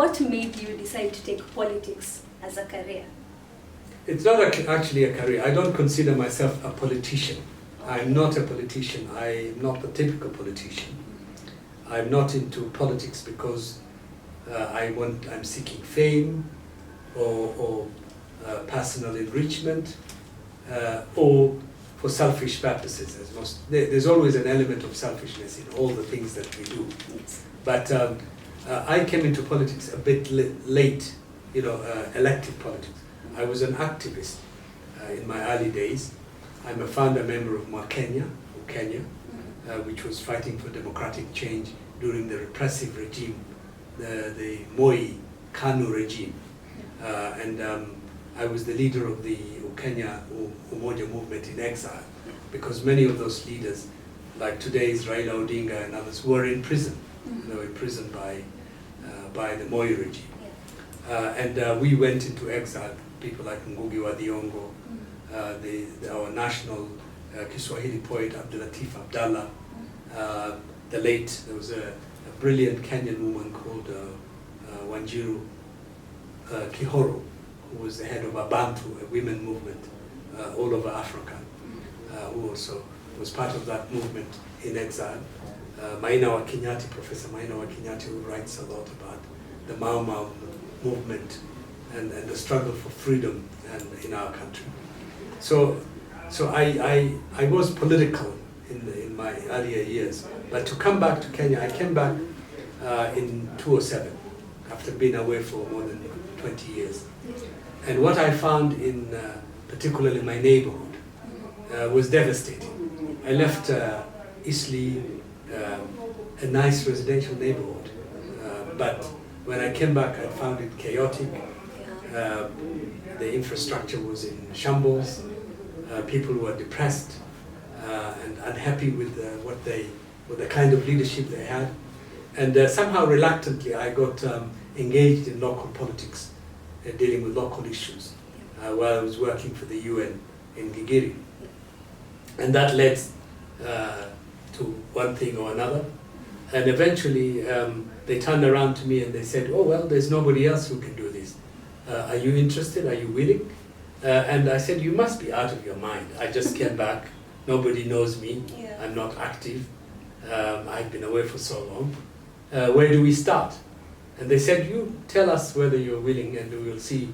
what made you decide to take politics as a career? It's not actually a career. I don't consider myself a politician. I'm not a politician. I'm not the typical politician. I'm not into politics because I'm seeking fame or personal enrichment or for selfish purposes. There's always an element of selfishness in all the things that we do. Yes. But I came into politics a bit late, elective politics. I was an activist in my early days. I'm a founder member of Kenya, which was fighting for democratic change during the repressive regime, the Moi Kanu regime. And I was the leader of the Kenya Umoja movement in exile, because many of those leaders, like today's Raila Odinga and others, were in prison. They were imprisoned by the Moi regime. And we went into exile, people like Ngugi wa Thiong'o, our national Kiswahili poet Abdulatif Abdallah, there was a brilliant Kenyan woman called Wanjiru Kihoro, who was the head of Abantu, a women movement all over Africa, who also was part of that movement in exile. Maina wa Kenyatta, Professor Maina wa Kenyatta, who writes a lot about the Mau Mau movement and the struggle for freedom in our country. So I was political in my earlier years, but to come back to Kenya, I came back in 2007 after being away for more than 20 years. And what I found in particularly my neighborhood was devastating. I left Eastleigh, a nice residential neighborhood, but when I came back I found it chaotic. The infrastructure was in shambles. People were depressed and unhappy with the kind of leadership they had. And somehow reluctantly I got engaged in local politics, dealing with local issues, while I was working for the UN in Gigiri. And that led to one thing or another. And eventually they turned around to me and they said, oh well, there's nobody else who can do this. Are you interested? Are you willing? And I said, you must be out of your mind. I just came back. Nobody knows me. Yeah. I'm not active. I've been away for so long. Where do we start? And they said, you tell us whether you're willing and we will see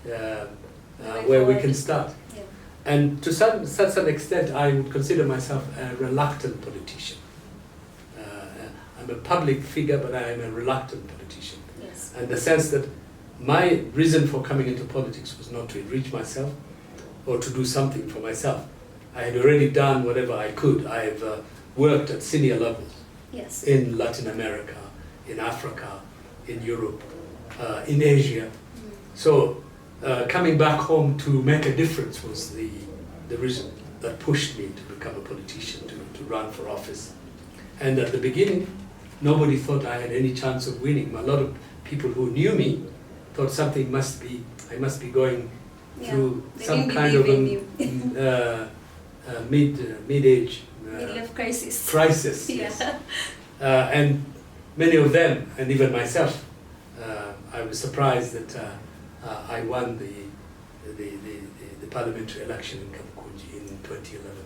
where we can start. Yeah. And to such an extent, I would consider myself a reluctant politician. I'm a public figure, but I am a reluctant politician. Yes. And the sense that my reason for coming into politics was not to enrich myself or to do something for myself. I had already done whatever I could. I've worked at senior levels. Yes. In Latin America, in Africa, in Europe, in Asia. So coming back home to make a difference was the reason that pushed me to become a politician, to run for office. And at the beginning, nobody thought I had any chance of winning. A lot of people who knew me thought something I must be going through some kind of a mid-age midlife crisis. Yes. And many of them, and even myself, I was surprised that I won the parliamentary election in Kamkunji in 2011.